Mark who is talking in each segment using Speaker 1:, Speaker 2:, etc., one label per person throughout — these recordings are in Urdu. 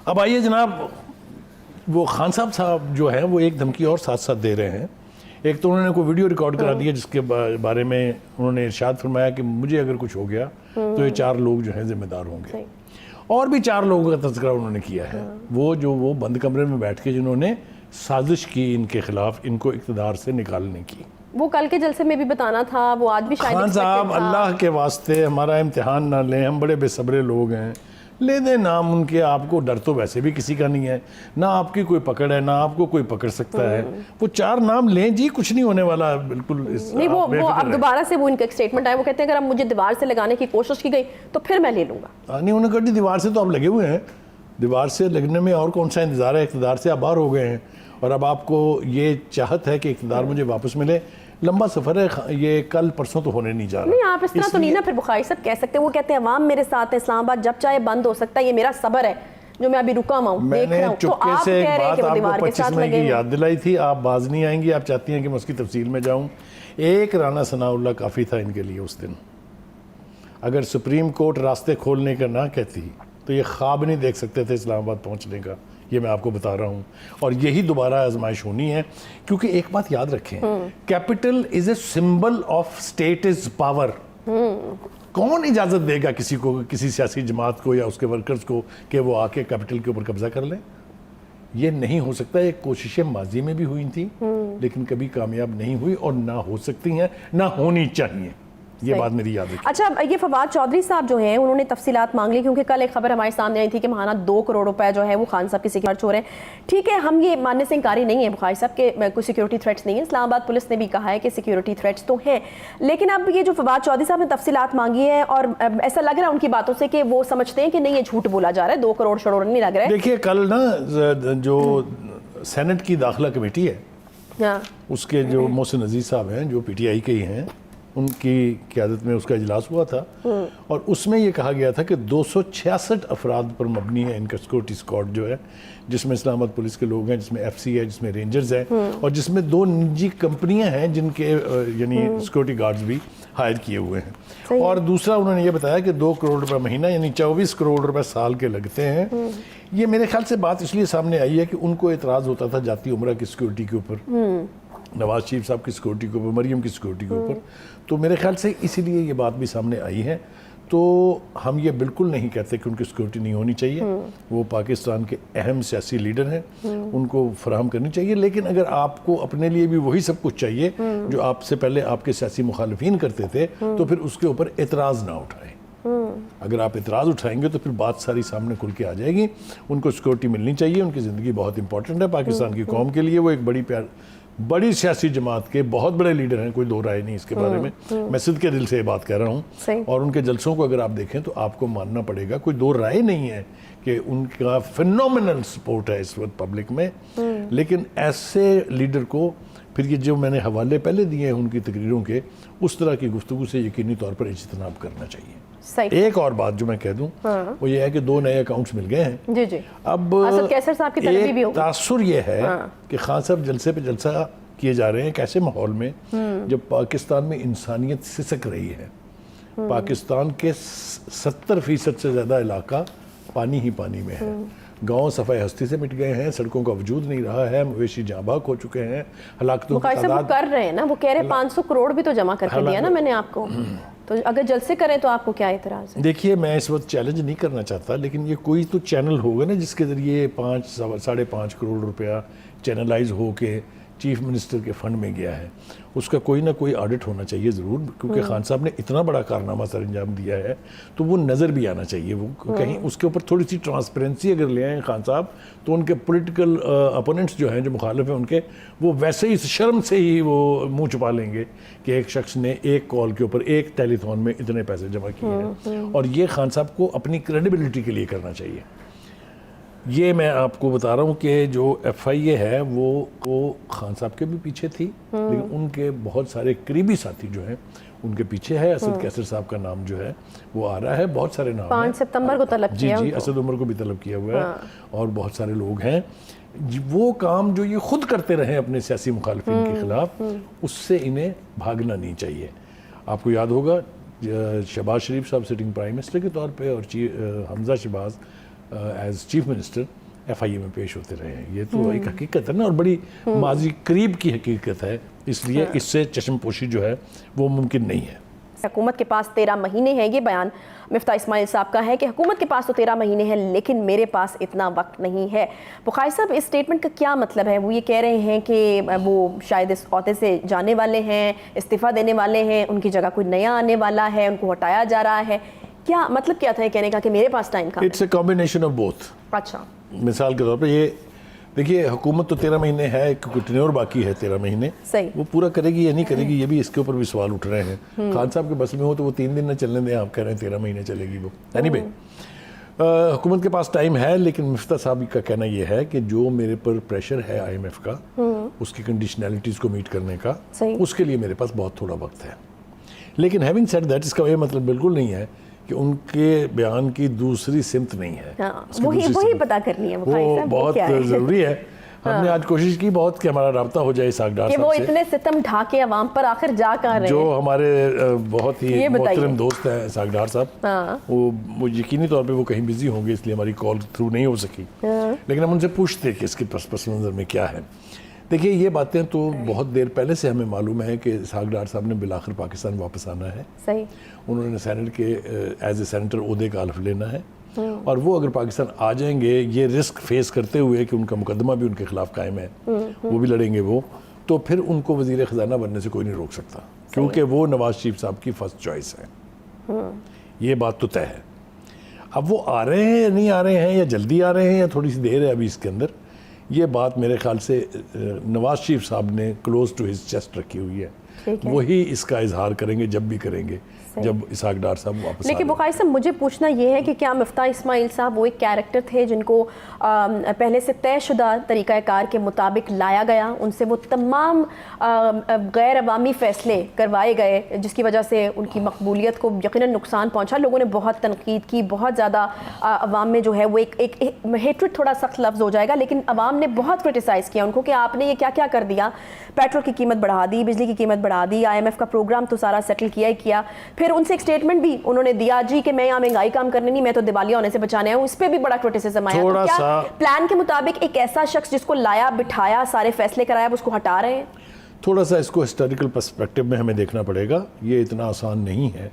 Speaker 1: اب آئیے جناب، وہ خان صاحب جو ہیں وہ ایک دھمکی اور ساتھ ساتھ دے رہے ہیں. ایک تو انہوں نے کوئی ویڈیو ریکارڈ کرا دیا جس کے بارے میں انہوں نے ارشاد فرمایا کہ مجھے اگر کچھ ہو گیا تو یہ 4 لوگ جو ہیں ذمہ دار ہوں گے. اور بھی 4 لوگوں کا تذکرہ انہوں نے کیا ہے، وہ بند کمرے میں بیٹھ کے جنہوں نے سازش کی ان کے خلاف، ان کو اقتدار سے نکالنے کی.
Speaker 2: وہ کل کے جلسے میں بھی بتانا تھا، وہ آج بھی شاید
Speaker 1: خان صاحب اللہ کے واسطے ہمارا امتحان نہ لیں، ہم بڑے بے صبرے لوگ ہیں، لے دیں نام ان کے. آپ کو ڈر تو ویسے بھی کسی کا نہیں ہے، نہ آپ کی کوئی پکڑ ہے، نہ آپ کو کوئی پکڑ سکتا ہے. وہ 4 نام لیں جی، کچھ نہیں ہونے والا بالکل.
Speaker 2: نہیں وہ اب دوبارہ سے وہ ان کا ایک سٹیٹمنٹ آیا، وہ کہتے ہیں اگر اب مجھے دیوار سے لگانے کی کوشش کی گئی تو پھر میں لے لوں گا.
Speaker 1: نہیں انہوں نے کہا دیوار سے تو آپ لگے ہوئے ہیں، دیوار سے لگنے میں اور کون سا انتظار ہے، اقتدار سے آپ باہر ہو گئے ہیں اور اب آپ کو یہ چاہت ہے کہ اقتدار مجھے واپس ملے. لمبا سفر ہے یہ، کل پرسوں تو ہونے نہیں جا رہا.
Speaker 2: نہیں آپ اس طرح تو نہیں نا پھر بخاری صاحب کہہ سکتے. وہ کہتے ہیں عوام میرے ساتھ ہے، اسلام آباد جب چاہے بند ہو سکتا ہے، یہ میرا صبر ہے جو میں ابھی رکا ہوا ہوں دیکھ رہا ہوں. تو آپ کہہ رہے ہیں کہ وہ دیوار کے ساتھ لگے ہیں.
Speaker 1: 25 یاد دلائی تھی، آپ باز نہیں آئیں گی، آپ چاہتی ہیں کہ میں اس کی تفصیل میں جاؤں. ایک رانا ثناء اللہ کافی تھا ان کے لیے اس دن. اگر سپریم کورٹ راستے کھولنے کا نہ کہتی تو یہ خواب نہیں دیکھ سکتے تھے اسلام آباد پہنچنے کا. یہ میں آپ کو بتا رہا ہوں، اور یہی دوبارہ آزمائش ہونی ہے. کیونکہ ایک بات یاد رکھیں، capital is a symbol of state is power. کون اجازت دے گا کسی کو، کسی سیاسی جماعت کو یا اس کے ورکرز کو کہ وہ آ کے کیپٹل کے اوپر قبضہ کر لیں؟ یہ نہیں ہو سکتا. یہ کوششیں ماضی میں بھی ہوئی تھیں لیکن کبھی کامیاب نہیں ہوئی اور نہ ہو سکتی ہیں، نہ ہونی چاہیے. یہ بات میری یاد رکھیں.
Speaker 2: اچھا یہ فواد چودھری صاحب جو ہیں انہوں نے تفصیلات مانگ لی، کیونکہ کل ایک خبر ہمارے سامنے آئی تھی کہ ماہانہ 2 کروڑ روپے جو ہے وہ خان صاحب کی سیکورٹی ہو رہے ہیں. ٹھیک ہے، ہم یہ ماننے سے انکاری نہیں ہے بخاری صاحب کہ کوئی سیکورٹی تھریٹس نہیں ہے. اسلام آباد پولیس نے بھی کہا ہے کہ سیکورٹی تھریٹس تو ہیں، لیکن اب یہ جو فواد چودھری صاحب نے تفصیلات مانگی ہے اور ایسا لگ رہا ہے ان کی باتوں سے کہ وہ سمجھتے ہیں کہ نہیں یہ جھوٹ بولا جا رہا ہے، 2 کروڑ شروع نہیں لگ رہا ہے.
Speaker 1: دیکھیے کل نا جو سینٹ کی داخلہ کمیٹی ہے، اس کے جو محسن عزیز صاحب ہیں جو پی ٹی آئی کے ہی ہیں، ان کی قیادت میں اس کا اجلاس ہوا تھا اور اس میں یہ کہا گیا تھا کہ 266 افراد پر مبنی ہے ان کا سیکورٹی اسکواڈ جو ہے، جس میں اسلام آباد پولیس کے لوگ ہیں، جس میں ایف سی ہے، جس میں رینجرز ہیں اور جس میں 2 نجی کمپنیاں ہیں جن کے یعنی سیکورٹی گارڈز بھی ہائر کیے ہوئے ہیں. اور دوسرا انہوں نے یہ بتایا کہ 2 کروڑ روپے مہینہ یعنی 24 کروڑ روپے سال کے لگتے ہیں. یہ میرے خیال سے بات اس لیے سامنے آئی ہے کہ ان کو اعتراض ہوتا تھا جاتی عمرہ کی سیکورٹی کے اوپر، نواز شریف صاحب کی سیکورٹی کے اوپر، مریم کی سیکورٹی کے اوپر. تو میرے خیال سے اسی لیے یہ بات بھی سامنے آئی ہے. تو ہم یہ بالکل نہیں کہتے کہ ان کی سیکورٹی نہیں ہونی چاہیے، وہ پاکستان کے اہم سیاسی لیڈر ہیں، ان کو فراہم کرنی چاہیے. لیکن اگر آپ کو اپنے لیے بھی وہی سب کچھ چاہیے جو آپ سے پہلے آپ کے سیاسی مخالفین کرتے تھے تو پھر اس کے اوپر اعتراض نہ اٹھائیں. اگر آپ اعتراض اٹھائیں گے تو پھر بات ساری سامنے کھل کے آ جائے گی. ان کو سیکورٹی ملنی چاہیے، ان کی زندگی بہت امپورٹنٹ ہے پاکستان کی قوم کے لیے. وہ ایک بڑی سیاسی جماعت کے بہت بڑے لیڈر ہیں، کوئی دو رائے نہیں اس کے بارے میں. میں صدق کے دل سے یہ بات کہہ رہا ہوں. اور ان کے جلسوں کو اگر آپ دیکھیں تو آپ کو ماننا پڑے گا، کوئی دو رائے نہیں ہے کہ ان کا فینومینل سپورٹ ہے اس وقت پبلک میں. لیکن ایسے لیڈر کو پھر یہ جو میں نے حوالے پہلے دیے ہیں ان کی تقریروں کے، اس طرح کی گفتگو سے یقینی طور پر اجتناب کرنا چاہیے. ایک اور بات جو میں کہہ دوں وہ یہ ہے کہ 2 نئے اکاؤنٹس مل گئے ہیں. اب ایک تاثر یہ ہے کہ خان صاحب جلسے پہ جلسہ کیے جا رہے ہیں ایک ایسے ماحول میں جب پاکستان میں انسانیت سسک رہی ہے. پاکستان کے 70% سے زیادہ علاقہ پانی ہی پانی میں ہے. گاؤں صفائی ہستی سے مٹ گئے ہیں، سڑکوں کا وجود نہیں رہا ہے، مویشی جاں بحق ہو چکے ہیں. ہلاکتوں کی تعداد
Speaker 2: کر رہے ہیں نا، وہ کہہ رہے ہیں 500 کروڑ بھی تو جمع کر کے دیا نا میں نے آپ کو. تو اگر جلسے کریں تو آپ کو کیا اعتراض ہے؟
Speaker 1: دیکھیے میں اس وقت چیلنج نہیں کرنا چاہتا، لیکن یہ کوئی تو چینل ہوگا نا جس کے ذریعے 5.5 کروڑ روپیہ چینلائز ہو کے چیف منسٹر کے فنڈ میں گیا ہے. اس کا کوئی نہ کوئی آڈٹ ہونا چاہیے ضرور، کیونکہ خان صاحب نے اتنا بڑا کارنامہ سر انجام دیا ہے تو وہ نظر بھی آنا چاہیے. وہ کہیں اس کے اوپر تھوڑی سی ٹرانسپیرنسی اگر لے آئیں خان صاحب تو ان کے پولیٹیکل اپوننٹس جو ہیں، جو مخالف ہیں ان کے، وہ ویسے ہی شرم سے ہی وہ منہ چھپا لیں گے کہ ایک شخص نے ایک کال کے اوپر ایک ٹیلی تھون میں اتنے پیسے جمع کیے ہیں. اور یہ خان صاحب کو اپنی کریڈیبلٹی کے لیے کرنا چاہیے. یہ میں آپ کو بتا رہا ہوں کہ جو ایف آئی اے ہے وہ خان صاحب کے بھی پیچھے تھی، لیکن ان کے بہت سارے قریبی ساتھی جو ہیں ان کے پیچھے ہے. اسد کیسر صاحب کا نام جو ہے وہ آ رہا ہے، بہت سارے نام
Speaker 2: 5 ستمبر کو طلب کیا.
Speaker 1: جی اسد عمر کو بھی طلب کیا ہوا ہے اور بہت سارے لوگ ہیں. وہ کام جو یہ خود کرتے رہے اپنے سیاسی مخالفین کے خلاف، اس سے انہیں بھاگنا نہیں چاہیے. آپ کو یاد ہوگا شہباز شریف صاحب سٹنگ پرائم منسٹر کے طور پہ اور Hamza Shahbaz as chief minister FIA میں پیش ہوتے رہے ہیں. یہ تو ایک حقیقت ہے نا, اور بڑی ماضی قریب کی حقیقت ہے, اس لیے اس سے چشم پوشی جو ہے وہ ممکن نہیں ہے.
Speaker 2: حکومت کے پاس 13 مہینے ہیں, یہ بیان مفتاح اسماعیل صاحب کا ہے کہ حکومت کے پاس تو 13 مہینے ہیں لیکن میرے پاس اتنا وقت نہیں ہے. بخاری صاحب, اس سٹیٹمنٹ کا کیا مطلب ہے؟ وہ یہ کہہ رہے ہیں کہ وہ شاید اس عہدے سے جانے والے ہیں, استعفیٰ دینے والے ہیں, ان کی جگہ کوئی نیا آنے والا ہے, ان کو ہٹایا جا رہا ہے, کیا مطلب کیا تھا یہ کہنے کا کہ میرے پاس ٹائم کا؟
Speaker 1: It's a combination of both.
Speaker 2: اچھا,
Speaker 1: مثال کے طور پہ یہ دیکھیے, حکومت تو 13 مہینے ہے, ایک ٹینیور باقی ہے 13 مہینے,
Speaker 2: صحیح,
Speaker 1: وہ پورا کرے گی یا نہیں کرے گی, یہ بھی اس کے اوپر بھی سوال اٹھ رہے ہیں. خان صاحب کے بس میں ہو تو وہ 3 دن نہ چلنے دیں, آپ کہہ رہے ہیں 13 مہینے چلے گی وہ. یعنی بھائی حکومت کے پاس ٹائم ہے, لیکن مفتاح صاحب کا کہنا یہ ہے کہ جو میرے پر پریشر ہے IMF کا, اس کی کنڈیشنلٹیز کو میٹ کرنے کا, اس کے لیے میرے پاس بہت تھوڑا وقت ہے. لیکن ہیونگ سیڈ دیٹ, اس کا یہ مطلب بالکل نہیں ہے کہ ان کے بیان کی دوسری سمت نہیں ہے.
Speaker 2: وہی پتا کرنی ہے,
Speaker 1: وہ بہت ضروری ہے. ہم نے آج کوشش کی بہت کہ ہمارا رابطہ ہو جائے اسحاق ڈار
Speaker 2: کہ
Speaker 1: صاحب
Speaker 2: وہ
Speaker 1: سے,
Speaker 2: اتنے ستم ڈھاکے عوام پر آخر جا کر رہے ہیں,
Speaker 1: جو ہمارے بہت ہی محترم دوست ہیں اسحاق ڈار صاحب. وہ یقینی طور پہ وہ کہیں بزی ہوں گے, اس لیے ہماری کال تھرو نہیں ہو سکی, لیکن ہم ان سے پوچھتے کہ اس کے پس منظر میں کیا ہے. دیکھیے, یہ باتیں تو بہت دیر پہلے سے ہمیں معلوم ہے کہ اسحاق ڈار صاحب نے بالآخر پاکستان واپس آنا ہے.
Speaker 2: صحیح,
Speaker 1: انہوں نے سینٹ کے ایز اے سینیٹر عہدے کا حلف لینا ہے, اور وہ اگر پاکستان آ جائیں گے یہ رسک فیس کرتے ہوئے کہ ان کا مقدمہ بھی ان کے خلاف قائم ہے, وہ بھی لڑیں گے وہ, تو پھر ان کو وزیر خزانہ بننے سے کوئی نہیں روک سکتا, کیونکہ وہ نواز شریف صاحب کی فرسٹ چوائس ہے. یہ بات تو طے ہے. اب وہ آ رہے ہیں یا نہیں آ رہے ہیں, یا جلدی آ رہے ہیں یا تھوڑی سی دیر ہے ابھی اس کے اندر, یہ بات میرے خیال سے نواز شریف صاحب نے کلوز ٹو ہز چیسٹ رکھی ہوئی ہے. وہی اس کا اظہار کریں گے جب بھی کریں گے, جب اسحاق ڈار صاحب واپس.
Speaker 2: لیکن بخاری صاحب, مجھے پوچھنا یہ ہے کہ کیا مفتاح اسماعیل صاحب وہ ایک کیریکٹر تھے جن کو پہلے سے طے شدہ طریقہ کار کے مطابق لایا گیا, ان سے وہ تمام غیر عوامی فیصلے کروائے گئے جس کی وجہ سے ان کی مقبولیت کو یقیناً نقصان پہنچا, لوگوں نے بہت تنقید کی, بہت زیادہ عوام میں جو ہے وہ ایک ہیٹریڈ تھوڑا سخت لفظ ہو جائے گا, لیکن عوام نے بہت کرٹیسائز کیا ان کو کہ آپ نے یہ کیا کیا کر دیا, پیٹرول کی قیمت بڑھا دی, بجلی کی قیمت بڑھا دی, IMF کا پروگرام تو سارا سیٹل کیا ہی کیا. پھر ان سے ایک سٹیٹمنٹ بھی انہوں نے دیا جی کہ میں یہاں مہنگائی کام کرنے نہیں, میں تو دیوالیہ ہونے سے بچانے آیا ہوں, اس پہ بھی بڑا کرٹیسزم آیا. تو کیا پلان کے مطابق ایک ایسا شخص جس کو لایا بٹھایا سارے فیصلے کرایا, اس کو ہٹا رہے ہیں؟
Speaker 1: تھوڑا سا اس کو ہسٹوریکل پرسپیکٹو میں ہمیں دیکھنا پڑے گا, یہ اتنا آسان نہیں ہے.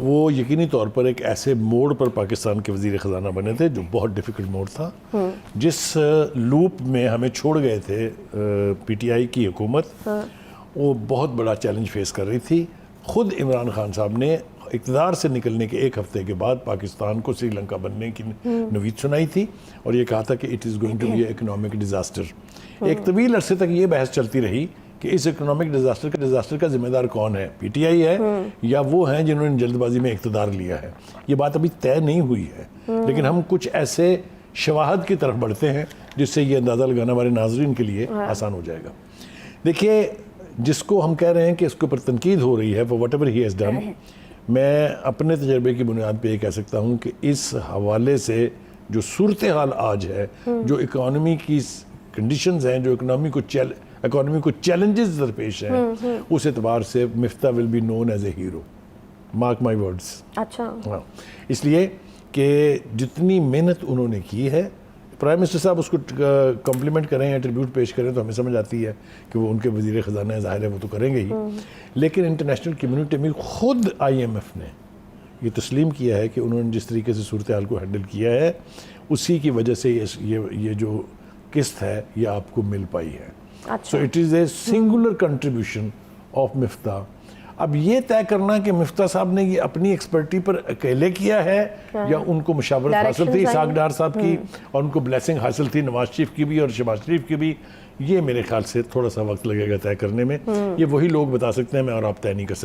Speaker 1: وہ یقینی طور پر ایک ایسے موڑ پر پاکستان کے وزیر خزانہ بنے تھے جو بہت ڈیفیکلٹ موڑ تھا, جس لوپ میں ہمیں چھوڑ گئے تھے PTI کی حکومت. وہ بہت بڑا چیلنج فیس کر رہی تھی. خود عمران خان صاحب نے اقتدار سے نکلنے کے ایک ہفتے کے بعد پاکستان کو سری لنکا بننے کی نوید سنائی تھی, اور یہ کہا تھا کہ it is going to be economic disaster. ایک طویل عرصے تک یہ بحث چلتی رہی کہ اس اکنامک ڈیزاسٹر کا ذمہ دار کون ہے, PTI ہے یا وہ ہیں جنہوں نے جلد بازی میں اقتدار لیا ہے. یہ بات ابھی طے نہیں ہوئی ہے, لیکن ہم کچھ ایسے شواہد کی طرف بڑھتے ہیں جس سے یہ اندازہ لگانا ہمارے ناظرین کے لیے آسان ہو جائے گا. دیکھیے, جس کو ہم کہہ رہے ہیں کہ اس کے اوپر تنقید ہو رہی ہے for whatever he has done, میں اپنے تجربے کی بنیاد پہ یہ کہہ سکتا ہوں کہ اس حوالے سے جو صورتحال آج ہے, جو اکانومی کی کنڈیشنز ہیں, جو اکانومی کو چیلنجز درپیش ہیں, اس اعتبار سے Miftah will be known as a hero. Mark my words.
Speaker 2: اچھا,
Speaker 1: اس لیے کہ جتنی محنت انہوں نے کی ہے, پرائم منسٹر صاحب اس کو کمپلیمنٹ کریں یا ٹریبیوٹ پیش کریں تو ہمیں سمجھ آتی ہے کہ وہ ان کے وزیر خزانہ ہے, ظاہر ہے وہ تو کریں گے ہی. لیکن انٹرنیشنل کمیونٹی میں خود IMF نے یہ تسلیم کیا ہے کہ انہوں نے جس طریقے سے صورتحال کو ہینڈل کیا ہے, اسی کی وجہ سے یہ جو قسط ہے یہ آپ کو مل پائی ہے. So it is a singular contribution of مفتاح. اب یہ طے کرنا کہ مفتاح صاحب نے یہ اپنی ایکسپرٹی پر اکیلے کیا ہے یا ان کو مشاورت حاصل تھی اسحاق ڈار صاحب کی, اور ان کو بلیسنگ حاصل تھی نواز شریف کی بھی اور شہباز شریف کی بھی, یہ میرے خیال سے تھوڑا سا وقت لگے گا طے کرنے میں. یہ وہی لوگ بتا سکتے ہیں, میں اور آپ طے نہیں کر سکتے.